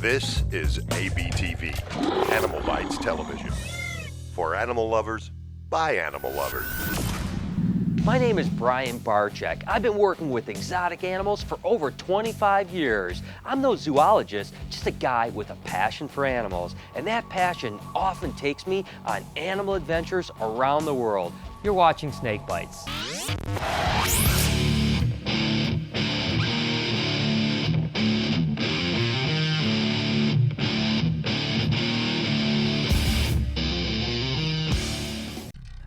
This is ABTV, Animal Bites Television. For animal lovers, by animal lovers. My name is Brian Barczyk. I've been working with exotic animals for over 25 years. I'm no zoologist, just a guy with a passion for animals. And that passion often takes me on animal adventures around the world. You're watching Snake Bites.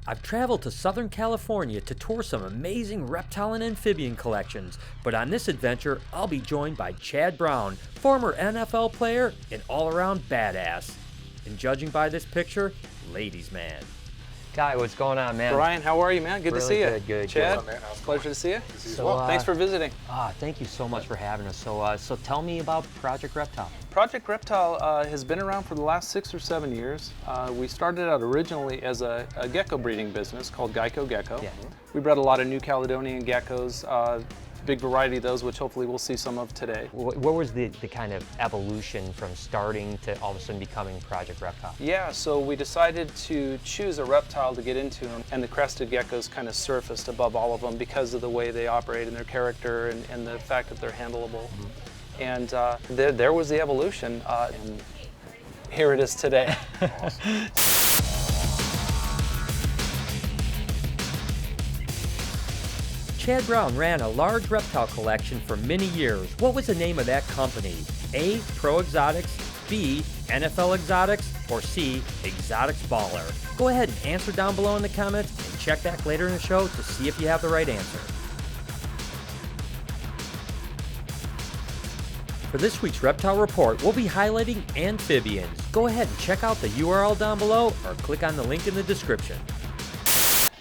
I've traveled to Southern California to tour some amazing reptile and amphibian collections, but on this adventure, I'll be joined by Chad Brown, former NFL player and all-around badass. And judging by this picture, ladies' man. Guy, what's going on, man? Brian, how are you, man? Good to see you. Good. Chad, man? pleasure to see you. Thanks for visiting. Thank you so much for having us. So tell me about Project Reptile. Project Reptile has been around for the last 6 or 7 years. We started out originally as a gecko breeding business called Gecko. Yeah. We bred a lot of new Caledonian geckos, big variety of those, which hopefully we'll see some of today. What was the kind of evolution from starting to all of a sudden becoming Project Reptile? Yeah, so we decided to choose a reptile to get into, and the Crested Geckos kind of surfaced above all of them because of the way they operate and their character and the fact that they're handleable. Mm-hmm. And there was the evolution, and here it is today. Awesome. Chad Brown ran a large reptile collection for many years. What was the name of that company? A, Pro Exotics, B, NFL Exotics, or C, Exotics Baller? Go ahead and answer down below in the comments and check back later in the show to see if you have the right answer. For this week's Reptile Report, we'll be highlighting amphibians. Go ahead and check out the URL down below or click on the link in the description.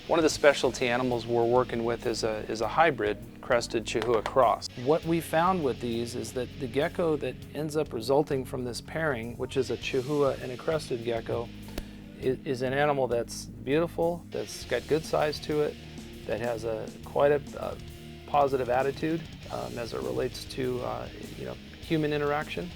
One of the specialty animals we're working with is a hybrid crested Chuhua cross. What we found with these is that the gecko that ends up resulting from this pairing, which is a Chuhua and a crested gecko, is an animal that's beautiful, that's got good size to it, that has quite a positive attitude as it relates to human interaction.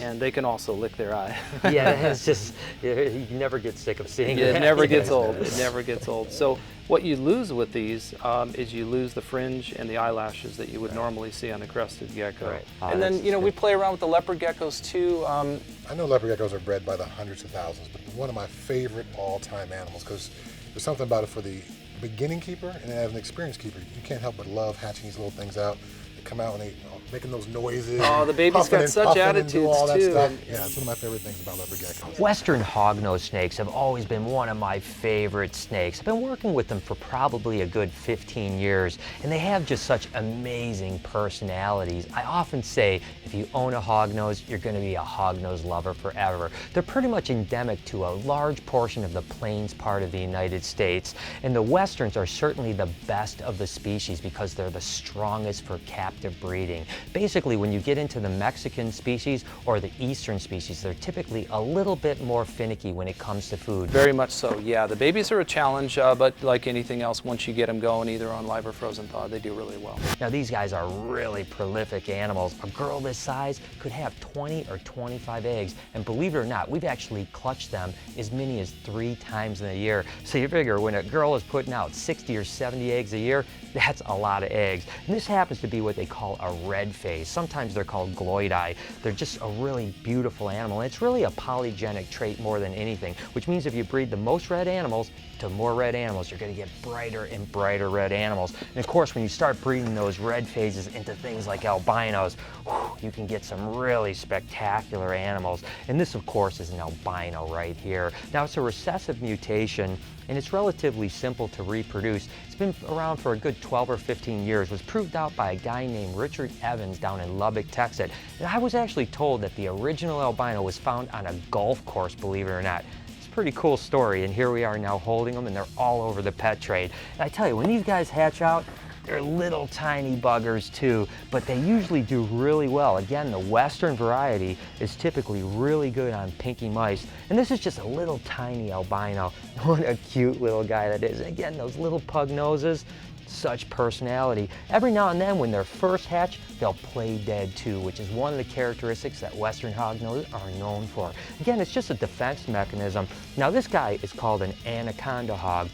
And they can also lick their eye. Yeah, it's just, you never get sick of seeing it. It never gets old. It never gets old. So what you lose with these is you lose the fringe and the eyelashes that you would normally see on a crested gecko. Right. And then, we play around with the leopard geckos too. I know leopard geckos are bred by the hundreds of thousands, but one of my favorite all-time animals, because there's something about it for the beginning keeper and as an experienced keeper. You can't help but love hatching these little things out. Come out and they making those noises. Oh, the baby's got such attitudes too. Yeah, it's one of my favorite things about leopard geckos. Western hognose snakes have always been one of my favorite snakes. I've been working with them for probably a good 15 years, and they have just such amazing personalities. I often say, if you own a hognose, you're going to be a hognose lover forever. They're pretty much endemic to a large portion of the plains part of the United States, and the Westerns are certainly the best of the species because they're the strongest for captive breeding. Basically, when you get into the Mexican species or the Eastern species, they're typically a little bit more finicky when it comes to food. Very much so, yeah. The babies are a challenge, but like anything else, once you get them going, either on live or frozen thaw, they do really well. Now, these guys are really prolific animals. A girl this size could have 20 or 25 eggs, and believe it or not, we've actually clutched them as many as 3 times in a year. So you figure when a girl is putting out 60 or 70 eggs a year, that's a lot of eggs. And this happens to be what they call a red face. Sometimes they're called gloidai. They're just a really beautiful animal. And it's really a polygenic trait more than anything, which means if you breed the most red animals to more red animals, you're going to get brighter and brighter red animals. And of course, when you start breeding those red phases into things like albinos, you can get some really spectacular animals. And this, of course, is an albino right here. Now, it's a recessive mutation, and it's relatively simple to reproduce. It's been around for a good 12 or 15 years. It was proved out by a guy named Richard Evans down in Lubbock, Texas. And I was actually told that the original albino was found on a golf course, believe it or not. It's a pretty cool story, and here we are now holding them, and they're all over the pet trade. And I tell you, when these guys hatch out, they're little tiny buggers too, but they usually do really well. Again, the Western variety is typically really good on pinky mice, and this is just a little tiny albino. What a cute little guy that is. Again, those little pug noses, such personality. Every now and then when they're first hatched, they'll play dead too, which is one of the characteristics that Western hognoses are known for. Again, it's just a defense mechanism. Now this guy is called an anaconda hog.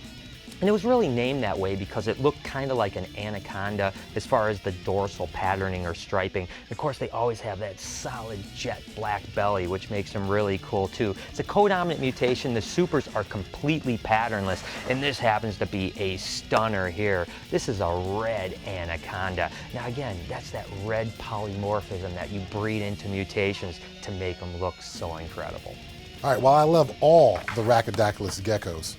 And it was really named that way because it looked kind of like an anaconda as far as the dorsal patterning or striping. And of course, they always have that solid jet black belly, which makes them really cool too. It's a codominant mutation. The supers are completely patternless, and this happens to be a stunner here. This is a red anaconda. Now again, that's that red polymorphism that you breed into mutations to make them look so incredible. All right, while I love all the Rhacodactylus geckos,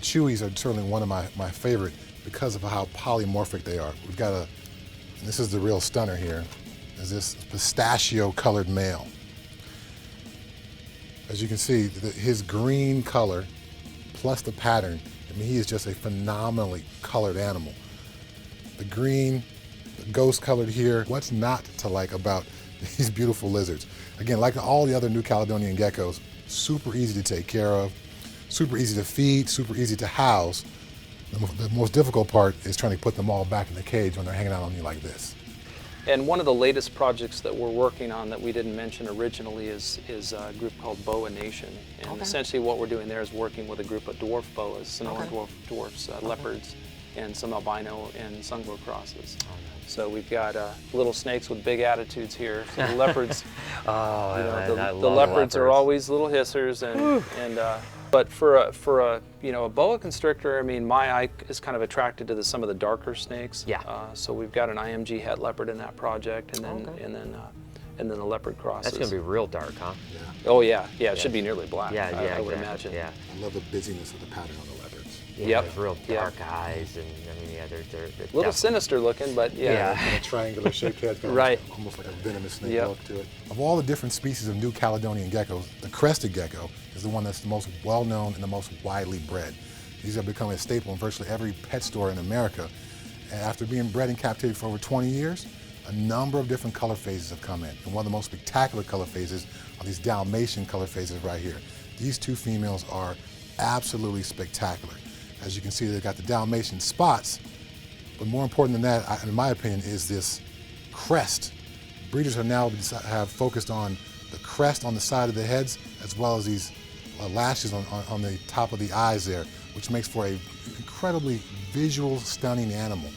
Chewies are certainly one of my favorite because of how polymorphic they are. We've got and this is the real stunner here, is this pistachio colored male. As you can see, his green color plus the pattern, I mean, he is just a phenomenally colored animal. The green, the ghost colored here, what's not to like about these beautiful lizards? Again, like all the other New Caledonian geckos, super easy to take care of. Super easy to feed, super easy to house. The most difficult part is trying to put them all back in the cage when they're hanging out on you like this. And one of the latest projects that we're working on that we didn't mention originally is a group called Boa Nation. And essentially what we're doing there is working with a group of dwarf boas, Sonoran dwarfs, leopards, and some albino and sungro crosses. So we've got little snakes with big attitudes here. So the leopards, the leopards are always little hissers, but for a boa constrictor, I mean, my eye is kind of attracted to some of the darker snakes. Yeah. So we've got an IMG het leopard in that project, and then the leopard crosses. That's going to be real dark, huh? Yeah. Oh yeah, it should be nearly black. Yeah, I would exactly. imagine. Yeah. I love the busyness of the pattern on the leopards. Yeah, there's real dark eyes, and I mean, they're a little sinister looking, but yeah. Kind of triangular shaped head, Right. Almost like a venomous snake look to it. Of all the different species of New Caledonian geckos, the Crested Gecko is the one that's the most well-known and the most widely bred. These have become a staple in virtually every pet store in America. And after being bred in captivity for over 20 years, a number of different color phases have come in. And one of the most spectacular color phases are these Dalmatian color phases right here. These two females are absolutely spectacular. As you can see, they've got the Dalmatian spots, but more important than that, in my opinion, is this crest. Breeders have focused on the crest on the side of the heads, as well as these lashes on the top of the eyes there, which makes for a incredibly visual, stunning animal.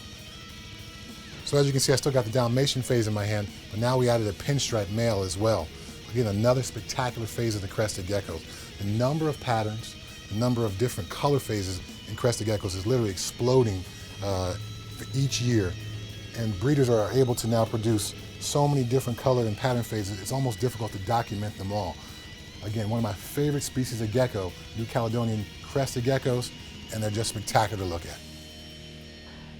So as you can see, I still got the Dalmatian phase in my hand, but now we added a pinstripe male as well. Again, another spectacular phase of the Crested Geckos. The number of patterns, the number of different color phases in Crested Geckos is literally exploding for each year. And breeders are able to now produce so many different color and pattern phases, it's almost difficult to document them all. Again, one of my favorite species of gecko, New Caledonian Crested Geckos, and they're just spectacular to look at.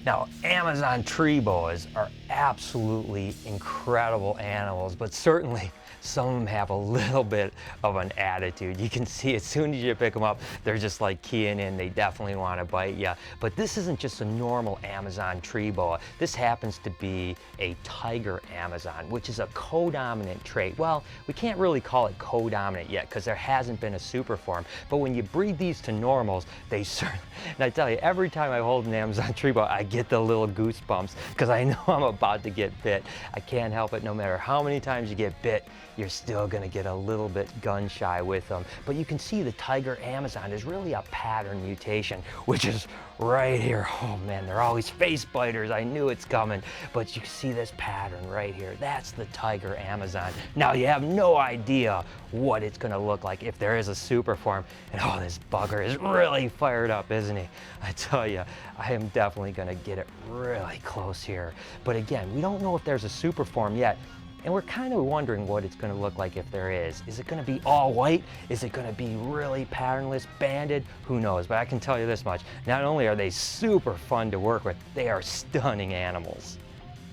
Now, Amazon tree boas are absolutely incredible animals, but certainly some of them have a little bit of an attitude. You can see as soon as you pick them up, they're just like keying in. They definitely want to bite you. But this isn't just a normal Amazon tree boa. This happens to be a tiger Amazon, which is a codominant trait. Well, we can't really call it codominant yet because there hasn't been a super form. But when you breed these to normals, they certainly, and I tell you, every time I hold an Amazon tree boa, I get the little goosebumps because I know I'm about to get bit. I can't help it. No matter how many times you get bit, you're still going to get a little bit gun shy with them. But you can see the tiger Amazon is really a pattern mutation, which is right here. Oh man, they're always face biters. I knew it's coming. But you can see this pattern right here. That's the tiger Amazon. Now you have no idea what it's going to look like if there is a super form. And oh, this bugger is really fired up, isn't he? I tell you, I am definitely going to get it really close here. But again, we don't know if there's a super form yet. And we're kind of wondering what it's going to look like if there is. Is it going to be all white? Is it going to be really patternless, banded? Who knows? But I can tell you this much. Not only are they super fun to work with, they are stunning animals.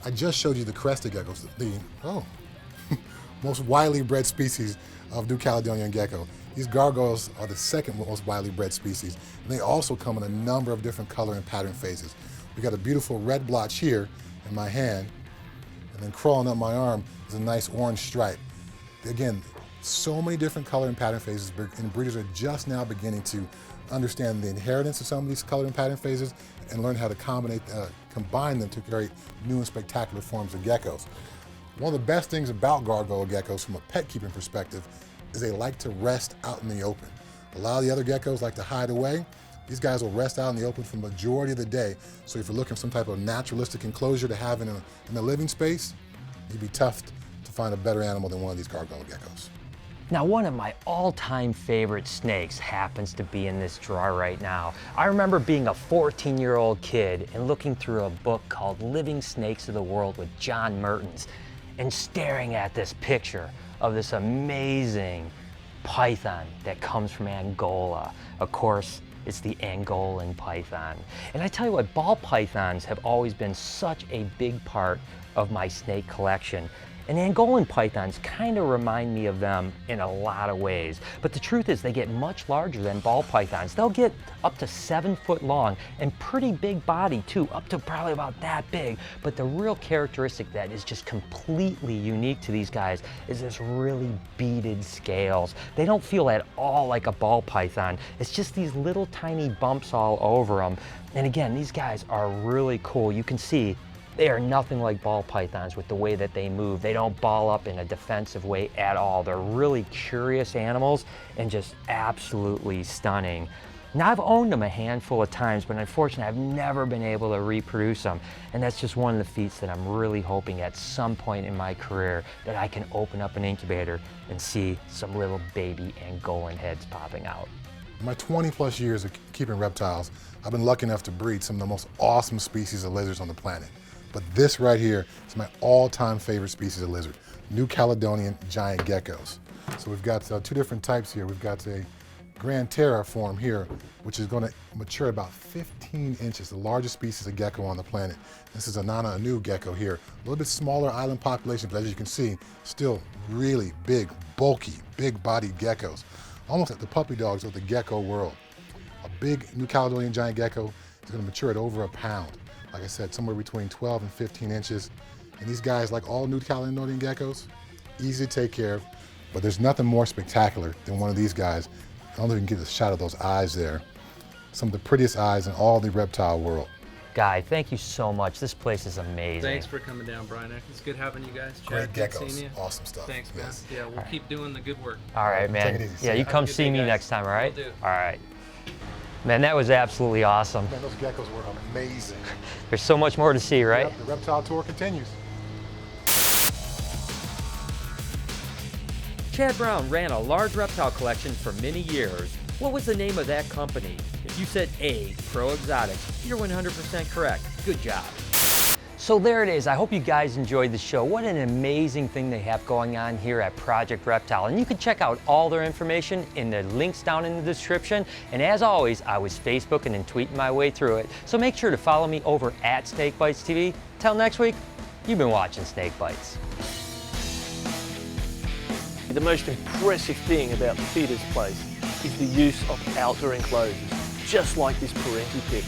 I just showed you the Crested Geckos, the most widely bred species of New Caledonian Gecko. These gargoyles are the second most widely bred species, and they also come in a number of different color and pattern phases. We got a beautiful red blotch here in my hand, and then crawling up my arm is a nice orange stripe. Again, So many different color and pattern phases, and breeders are just now beginning to understand the inheritance of some of these color and pattern phases and learn how to combine them to create new and spectacular forms of geckos. One of the best things about gargoyle geckos from a pet keeping perspective is they like to rest out in the open. A lot of the other geckos like to hide away. These guys will rest out in the open for the majority of the day. So if you're looking for some type of naturalistic enclosure to have in a living space, you'd be tough to find a better animal than one of these gargoyle geckos. Now, one of my all-time favorite snakes happens to be in this drawer right now. I remember being a 14-year-old kid and looking through a book called Living Snakes of the World with John Mertens and staring at this picture of this amazing python that comes from Angola. Of course, it's the Angolan python. And I tell you what, ball pythons have always been such a big part of my snake collection. And Angolan pythons kind of remind me of them in a lot of ways. But the truth is they get much larger than ball pythons. They'll get up to 7 foot long and pretty big body too, up to probably about that big. But the real characteristic that is just completely unique to these guys is this really beaded scales. They don't feel at all like a ball python. It's just these little tiny bumps all over them. And again, these guys are really cool. You can see they are nothing like ball pythons with the way that they move. They don't ball up in a defensive way at all. They're really curious animals and just absolutely stunning. Now, I've owned them a handful of times, but unfortunately, I've never been able to reproduce them. And that's just one of the feats that I'm really hoping at some point in my career that I can open up an incubator and see some little baby Angolan heads popping out. In my 20+ years of keeping reptiles, I've been lucky enough to breed some of the most awesome species of lizards on the planet. But this right here is my all-time favorite species of lizard, New Caledonian giant geckos. So we've got 2 different types here. We've got a Grand Terra form here, which is going to mature about 15 inches, the largest species of gecko on the planet. This is a Nana Anu gecko here, a little bit smaller island population, but as you can see, still really big, bulky, big-bodied geckos, almost like the puppy dogs of the gecko world. A big New Caledonian giant gecko is going to mature at over a pound. Like I said, somewhere between 12 and 15 inches. And these guys, like all New Caledonian geckos, easy to take care of, but there's nothing more spectacular than one of these guys. I don't know if you can get a shot of those eyes there. Some of the prettiest eyes in all the reptile world. Guy, thank you so much. This place is amazing. Thanks for coming down, Brian. It's good having you guys. Great Chad, good geckos, seeing you. awesome stuff. Thanks, man. Yes. Yeah, we'll keep doing the good work. All right, man. Take it easy. Yeah, you Have a come good see day, me guys. next time, all right? Will do. All right. Man, that was absolutely awesome. Man, those geckos were amazing. There's so much more to see, right? Yep, the reptile tour continues. Chad Brown ran a large reptile collection for many years. What was the name of that company? If you said A, Pro Exotics, you're 100% correct. Good job. So there it is. I hope you guys enjoyed the show. What an amazing thing they have going on here at Project Reptile. And you can check out all their information in the links down in the description. And as always, I was Facebooking and tweeting my way through it. So make sure to follow me over at SnakeBytesTV. Till next week, you've been watching Snake Bites. The most impressive thing about the feeders place is the use of outdoor enclosures, just like this parenti pit.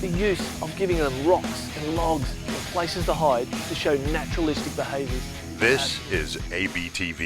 The use of giving them rocks and logs and places to hide to show naturalistic behaviours. This is ABTV,